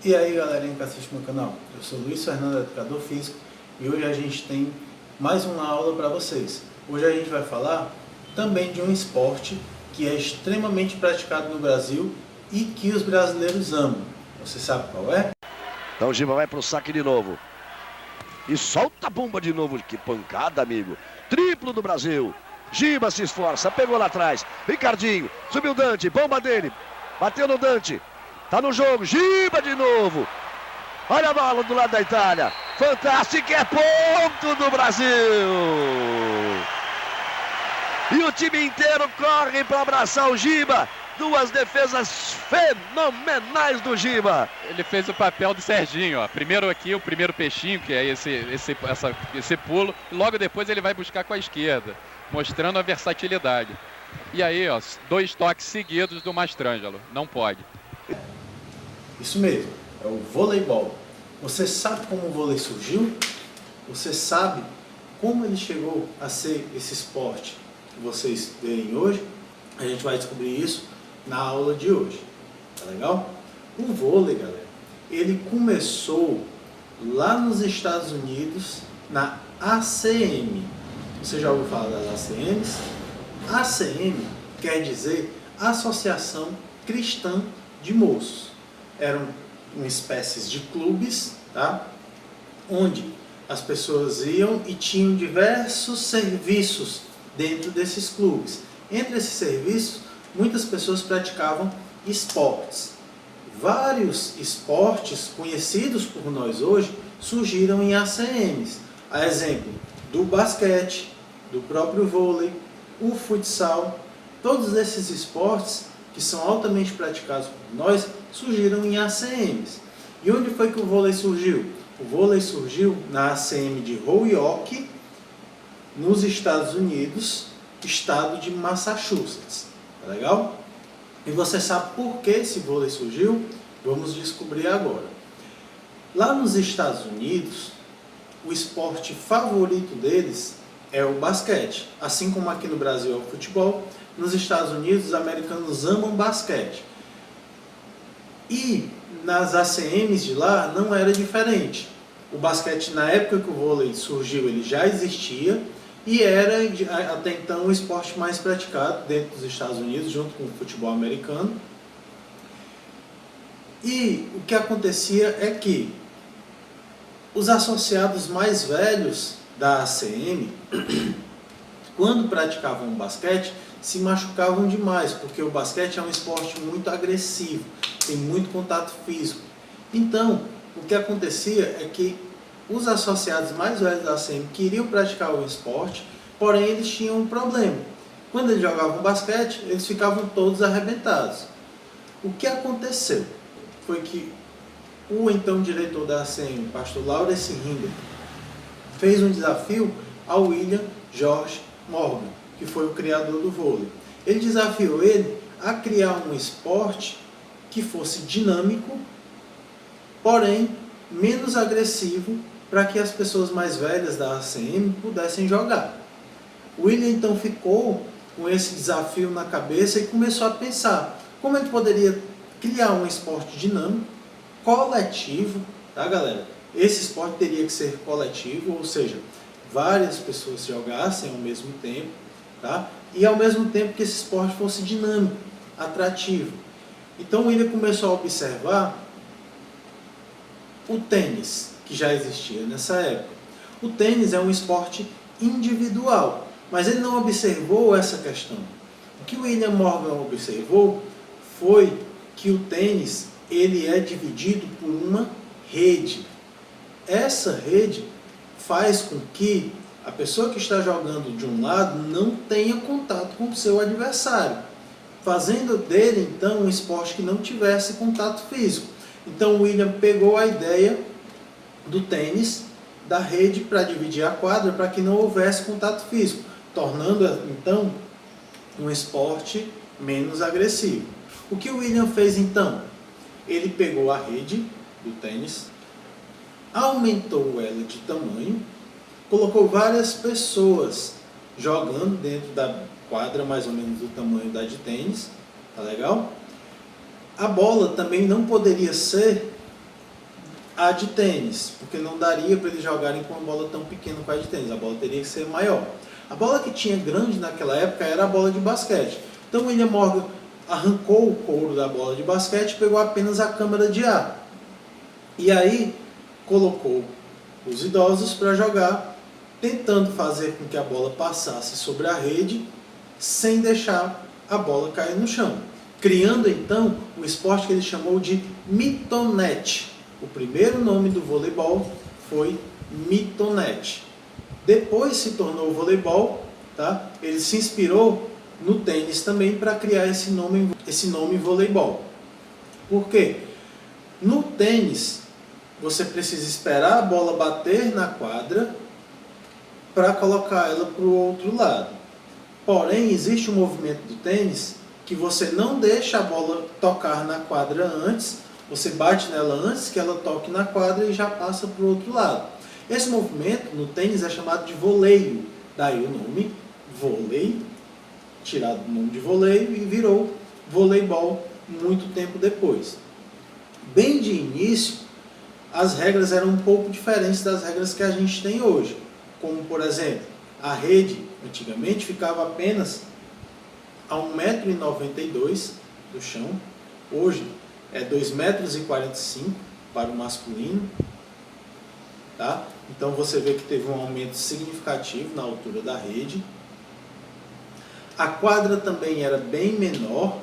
E aí galerinha que assiste meu canal, eu sou Luiz Fernando, educador físico, e hoje a gente tem mais uma aula para vocês. Hoje a gente vai falar também de um esporte que é extremamente praticado no Brasil e que os brasileiros amam. Você sabe qual é? Então o Giba vai pro saque de novo. E solta a bomba de novo. Que pancada, amigo. Triplo do Brasil. Giba se esforça, pegou lá atrás. Ricardinho, subiu o Dante, bomba dele. Bateu no Dante. Tá no jogo, Giba de novo. Olha a bola do lado da Itália. Fantástico, é ponto do Brasil. E o time inteiro corre para abraçar o Giba. Duas defesas fenomenais do Giba. Ele fez o papel do Serginho, ó. Primeiro aqui, o primeiro peixinho, que é esse pulo. E logo depois ele vai buscar com a esquerda, mostrando a versatilidade. E aí, ó, 2 toques seguidos do Mastrangelo. Não pode. Isso mesmo, é o voleibol. Você sabe como o vôlei surgiu? Você sabe como ele chegou a ser esse esporte que vocês veem hoje? A gente vai descobrir isso na aula de hoje, tá legal? O vôlei, galera, ele começou lá nos Estados Unidos, na ACM. Você já ouviu falar das ACMs? ACM quer dizer Associação Cristã de Moços. Eram uma espécie de clubes, tá? Onde as pessoas iam e tinham diversos serviços dentro desses clubes. Entre esses serviços, muitas pessoas praticavam esportes. Vários esportes conhecidos por nós hoje surgiram em ACMs. A exemplo do basquete, do próprio vôlei, o futsal. Todos esses esportes que são altamente praticados por nós surgiram em ACMs. E onde foi que o vôlei surgiu? O vôlei surgiu na ACM de Holyoke, nos Estados Unidos, estado de Massachusetts. Tá legal? E você sabe por que esse vôlei surgiu? Vamos descobrir agora. Lá nos Estados Unidos, o esporte favorito deles é o basquete. Assim como aqui no Brasil é o futebol, nos Estados Unidos os americanos amam basquete. E nas ACMs de lá não era diferente. O basquete, na época que o vôlei surgiu, ele já existia e era até então o esporte mais praticado dentro dos Estados Unidos, junto com o futebol americano. E o que acontecia é que os associados mais velhos da ACM, quando praticavam o basquete, se machucavam demais, porque o basquete é um esporte muito agressivo, tem muito contato físico. Então, o que acontecia é que os associados mais velhos da ACM queriam praticar o esporte, porém eles tinham um problema. Quando eles jogavam basquete, eles ficavam todos arrebentados. O que aconteceu foi que o então diretor da ACM, pastor Lawrence Hinder, fez um desafio ao William George Morgan, que foi o criador do vôlei. Ele desafiou ele a criar um esporte que fosse dinâmico, porém menos agressivo, para que as pessoas mais velhas da ACM pudessem jogar. O William então ficou com esse desafio na cabeça e começou a pensar como ele poderia criar um esporte dinâmico, coletivo, tá galera? Esse esporte teria que ser coletivo, ou seja, várias pessoas jogassem ao mesmo tempo, tá? E ao mesmo tempo que esse esporte fosse dinâmico, atrativo. Então o William começou a observar o tênis, que já existia nessa época. O tênis é um esporte individual, mas ele não observou essa questão. O que o William Morgan observou foi que o tênis ele é dividido por uma rede. Essa rede faz com que a pessoa que está jogando de um lado não tenha contato com o seu adversário, fazendo dele então um esporte que não tivesse contato físico. Então o William pegou a ideia do tênis, da rede, para dividir a quadra, para que não houvesse contato físico, tornando então um esporte menos agressivo. O que o William fez então? Ele pegou a rede do tênis, aumentou ela de tamanho, colocou várias pessoas jogando dentro da quadra, mais ou menos do tamanho da de tênis, tá legal? A bola também não poderia ser a de tênis, porque não daria para eles jogarem com uma bola tão pequena como a de tênis, a bola teria que ser maior. A bola que tinha grande naquela época era a bola de basquete. Então William Morgan arrancou o couro da bola de basquete e pegou apenas a câmara de ar. E aí colocou os idosos para jogar, tentando fazer com que a bola passasse sobre a rede sem deixar a bola cair no chão. Criando então o esporte que ele chamou de mitonete. O primeiro nome do voleibol foi mitonete. Depois se tornou o voleibol, tá? Ele se inspirou no tênis também para criar esse nome voleibol. Por quê? No tênis, você precisa esperar a bola bater na quadra para colocar ela para o outro lado. Porém, existe um movimento do tênis que você não deixa a bola tocar na quadra antes, você bate nela antes que ela toque na quadra e já passa para o outro lado. Esse movimento no tênis é chamado de voleio, daí o nome vôlei, tirado do nome de voleio e virou voleibol muito tempo depois. Bem de início, as regras eram um pouco diferentes das regras que a gente tem hoje. Como, por exemplo, a rede antigamente ficava apenas a 1,92 m do chão. Hoje é 2,45 m para o masculino. Tá? Então você vê que teve um aumento significativo na altura da rede. A quadra também era bem menor.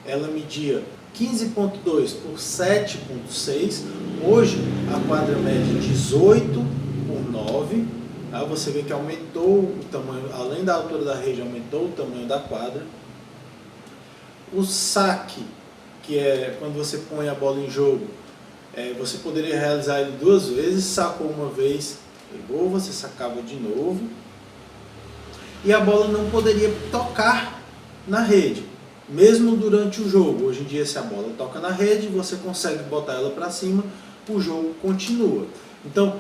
Ela media 15,2 por 7,6. Hoje a quadra mede 18 por 9. Tá? Você vê que aumentou o tamanho, além da altura da rede, aumentou o tamanho da quadra. O saque, que é quando você põe a bola em jogo, você poderia realizar ele 2 vezes, sacou uma vez, pegou, você sacava de novo. E a bola não poderia tocar na rede, mesmo durante o jogo. Hoje em dia, se a bola toca na rede, você consegue botar ela para cima, o jogo continua. Então,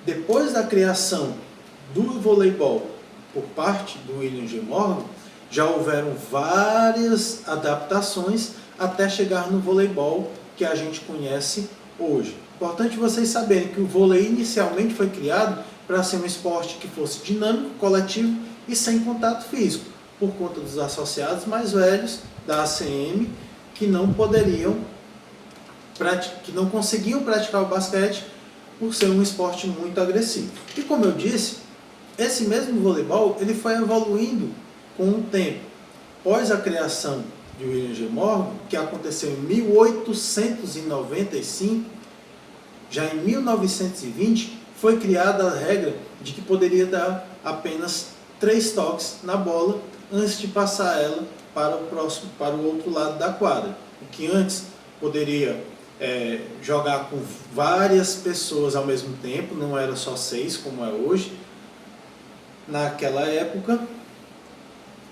depois da criação do voleibol por parte do William G. Morgan, já houveram várias adaptações até chegar no voleibol que a gente conhece hoje. Importante vocês saberem que o vôlei inicialmente foi criado para ser um esporte que fosse dinâmico, coletivo e sem contato físico, por conta dos associados mais velhos da ACM que não conseguiam praticar o basquete por ser um esporte muito agressivo. E como eu disse, esse mesmo voleibol ele foi evoluindo com o tempo. Após a criação de William G. Morgan, que aconteceu em 1895, já em 1920 foi criada a regra de que poderia dar apenas 3 toques na bola antes de passar ela para o outro lado da quadra. O que antes poderia jogar com várias pessoas ao mesmo tempo, não era só 6 como é hoje. Naquela época,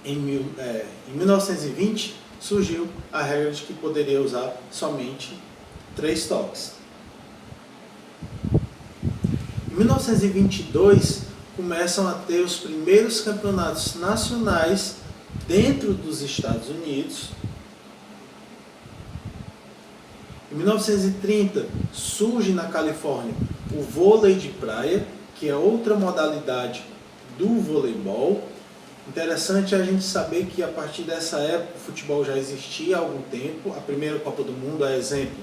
em 1920, surgiu a regra de que poderia usar somente 3 toques. Em 1922, começam a ter os primeiros campeonatos nacionais dentro dos Estados Unidos. Em 1930, surge na Califórnia o vôlei de praia, que é outra modalidade do voleibol. Interessante a gente saber que a partir dessa época o futebol já existia há algum tempo. A primeira Copa do Mundo, a exemplo,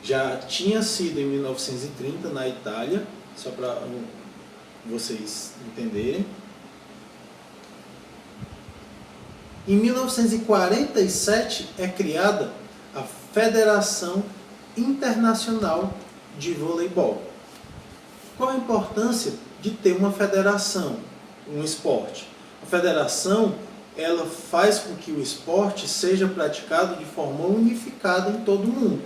já tinha sido em 1930 na Itália, só para vocês entenderem. Em 1947 é criada a Federação Internacional de Voleibol. Qual a importância de ter uma federação, um esporte? A federação, ela faz com que o esporte seja praticado de forma unificada em todo o mundo.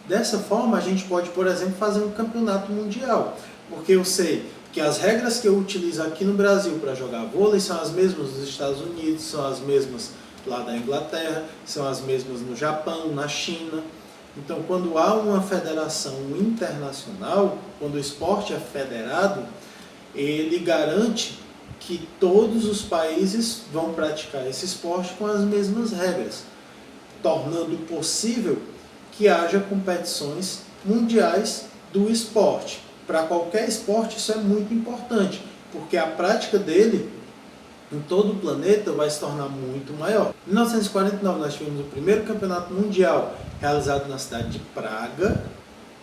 Dessa forma, a gente pode, por exemplo, fazer um campeonato mundial, porque eu sei que as regras que eu utilizo aqui no Brasil para jogar vôlei são as mesmas nos Estados Unidos, são as mesmas lá da Inglaterra, são as mesmas no Japão, na China. Então, quando há uma federação internacional, quando o esporte é federado, ele garante que todos os países vão praticar esse esporte com as mesmas regras, tornando possível que haja competições mundiais do esporte. Para qualquer esporte isso é muito importante, porque a prática dele em todo o planeta vai se tornar muito maior. Em 1949 nós tivemos o primeiro campeonato mundial realizado na cidade de Praga.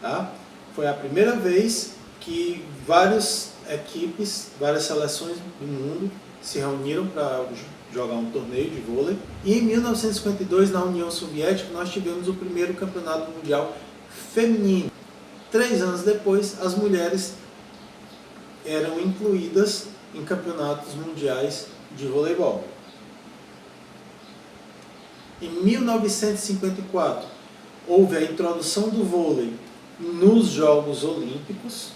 Tá? Foi a primeira vez que várias equipes, várias seleções do mundo se reuniram para jogar um torneio de vôlei. E em 1952, na União Soviética, nós tivemos o primeiro campeonato mundial feminino. 3 anos depois, as mulheres eram incluídas em campeonatos mundiais de voleibol. Em 1954, houve a introdução do vôlei nos Jogos Olímpicos.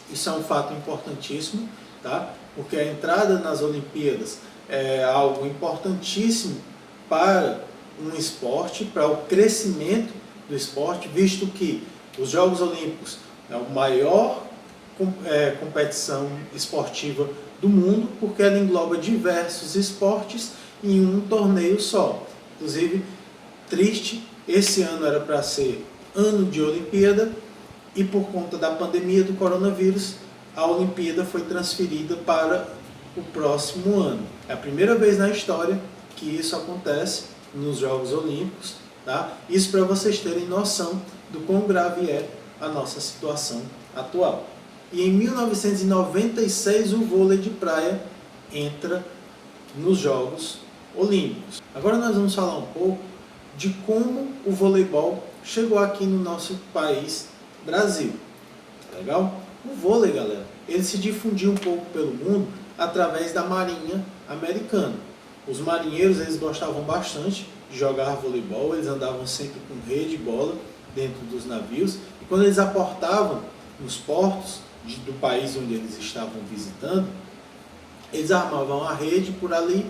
Isso é um fato importantíssimo, tá? Porque a entrada nas Olimpíadas é algo importantíssimo para um esporte, para o crescimento do esporte, visto que os Jogos Olímpicos é a maior competição esportiva do mundo, porque ela engloba diversos esportes em um torneio só. Inclusive, triste, esse ano era para ser ano de Olimpíada e por conta da pandemia do coronavírus, a Olimpíada foi transferida para o próximo ano. É a primeira vez na história que isso acontece nos Jogos Olímpicos, tá? Isso para vocês terem noção do quão grave é a nossa situação atual. E em 1996 o vôlei de praia entra nos Jogos Olímpicos. Agora nós vamos falar um pouco de como o voleibol chegou aqui no nosso país, Brasil. Legal? O vôlei, galera, ele se difundiu um pouco pelo mundo através da Marinha Americana. Os marinheiros, eles gostavam bastante de jogar voleibol, eles andavam sempre com rede e bola dentro dos navios, e quando eles aportavam nos portos do país onde eles estavam visitando, eles armavam a rede por ali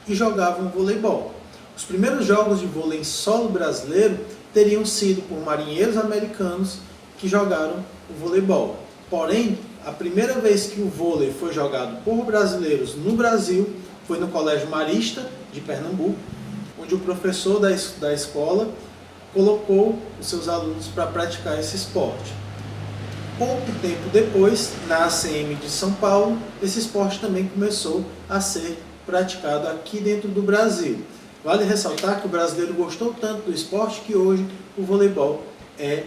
e jogavam voleibol. Os primeiros jogos de vôlei em solo brasileiro teriam sido por marinheiros americanos que jogaram o voleibol. Porém, a primeira vez que o vôlei foi jogado por brasileiros no Brasil foi no Colégio Marista de Pernambuco, onde o professor da escola colocou os seus alunos para praticar esse esporte. Pouco tempo depois, na ACM de São Paulo, esse esporte também começou a ser praticado aqui dentro do Brasil. Vale ressaltar que o brasileiro gostou tanto do esporte que hoje o voleibol é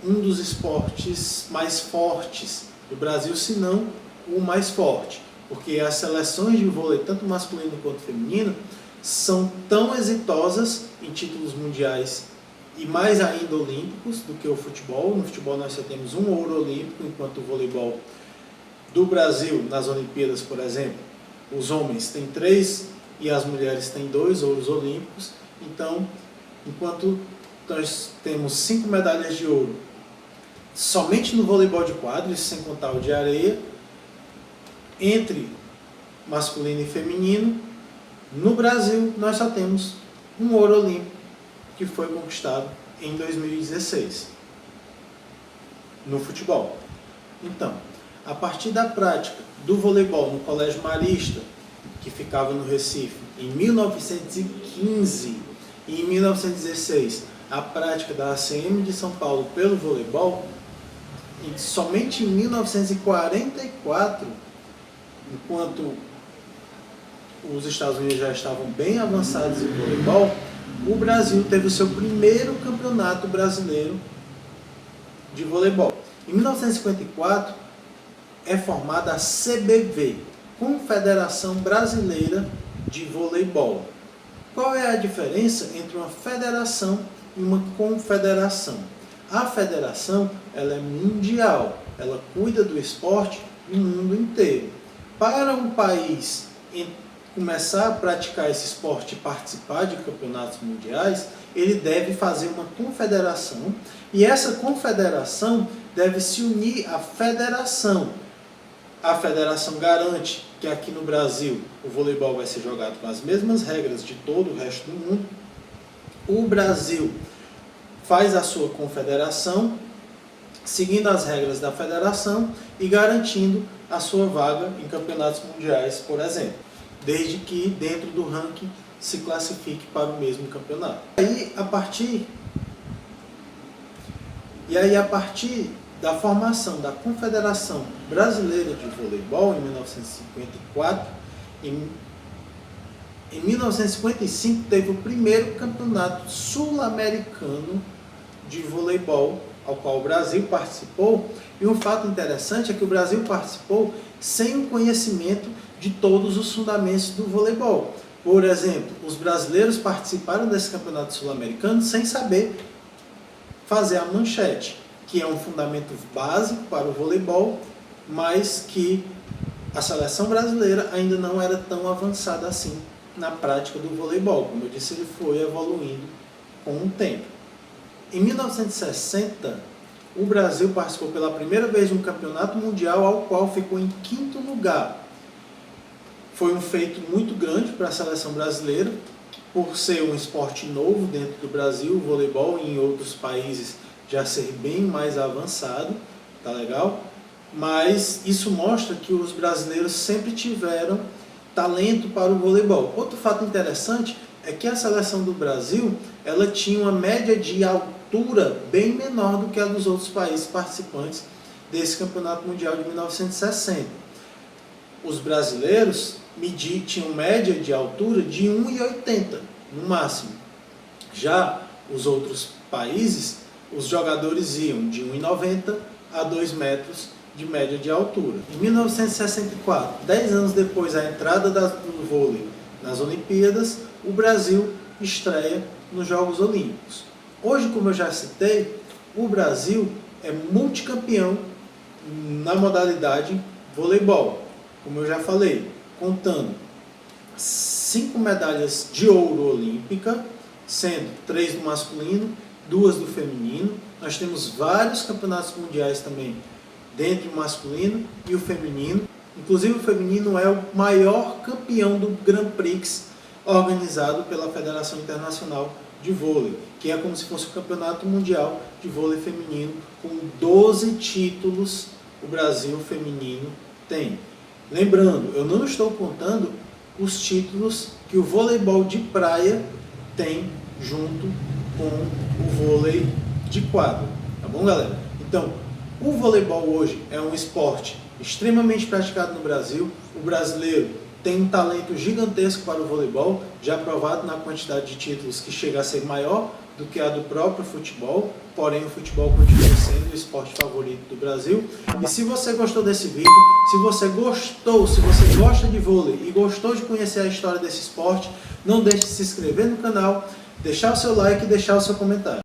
um dos esportes mais fortes do Brasil, se não o mais forte, porque as seleções de vôlei, tanto masculino quanto feminino, são tão exitosas em títulos mundiais e mais ainda olímpicos do que o futebol. No futebol nós só temos um ouro olímpico, enquanto o voleibol do Brasil, nas Olimpíadas, por exemplo, os homens têm 3 e as mulheres têm 2 ouros olímpicos. Então, enquanto nós temos 5 medalhas de ouro somente no voleibol de quadra, isso sem contar o de areia, entre masculino e feminino, no Brasil nós só temos um ouro olímpico que foi conquistado em 2016 no futebol. Então, a partir da prática do voleibol no Colégio Marista, que ficava no Recife, em 1915 e em 1916, a prática da ACM de São Paulo pelo voleibol, e somente em 1944, enquanto os Estados Unidos já estavam bem avançados em voleibol, o Brasil teve o seu primeiro campeonato brasileiro de voleibol. Em 1954 é formada a CBV, Confederação Brasileira de Voleibol. Qual é a diferença entre uma federação e uma confederação? A federação, ela é mundial, ela cuida do esporte no mundo inteiro. Para um país começar a praticar esse esporte e participar de campeonatos mundiais, ele deve fazer uma confederação, e essa confederação deve se unir à federação. A federação garante que aqui no Brasil o voleibol vai ser jogado com as mesmas regras de todo o resto do mundo. O Brasil faz a sua confederação, seguindo as regras da federação e garantindo a sua vaga em campeonatos mundiais, por exemplo, desde que dentro do ranking se classifique para o mesmo campeonato. Aí, a partir E aí, a partir da formação da Confederação Brasileira de Voleibol, em 1954, em 1955 teve o primeiro campeonato sul-americano de voleibol, ao qual o Brasil participou. E um fato interessante é que o Brasil participou sem o conhecimento de todos os fundamentos do voleibol. Por exemplo, os brasileiros participaram desse campeonato sul-americano sem saber fazer a manchete, que é um fundamento básico para o voleibol, mas que a seleção brasileira ainda não era tão avançada assim na prática do voleibol. Como eu disse, ele foi evoluindo com o tempo. Em 1960, o Brasil participou pela primeira vez de um campeonato mundial, ao qual ficou em 5º lugar. Foi um feito muito grande para a seleção brasileira, por ser um esporte novo dentro do Brasil, o voleibol, e em outros países já ser bem mais avançado, tá legal? Mas isso mostra que os brasileiros sempre tiveram talento para o voleibol. Outro fato interessante é que a seleção do Brasil, ela tinha uma média de altura bem menor do que a dos outros países participantes desse Campeonato Mundial de 1960. Os brasileiros tinham média de altura de 1,80 no máximo. Já os outros países, os jogadores iam de 1,90 a 2 metros de média de altura. Em 1964, 10 anos depois da entrada do vôlei nas Olimpíadas, o Brasil estreia nos Jogos Olímpicos. Hoje, como eu já citei, o Brasil é multicampeão na modalidade voleibol, como eu já falei, contando 5 medalhas de ouro olímpica, sendo 3 do masculino, 2 do feminino. Nós temos vários campeonatos mundiais também, dentre o masculino e o feminino. Inclusive o feminino é o maior campeão do Grand Prix organizado pela Federação Internacional de Vôlei, que é como se fosse o campeonato mundial de vôlei feminino, com 12 títulos o Brasil feminino tem. Lembrando, eu não estou contando os títulos que o voleibol de praia tem junto com o vôlei de quadra, tá bom, galera? Então, o voleibol hoje é um esporte extremamente praticado no Brasil. O brasileiro tem um talento gigantesco para o voleibol, já provado na quantidade de títulos que chega a ser maior do que a do próprio futebol, porém o futebol continua sendo o esporte favorito do Brasil. E se você gostou desse vídeo, se você gosta de vôlei e gostou de conhecer a história desse esporte, não deixe de se inscrever no canal, deixar o seu like e deixar o seu comentário.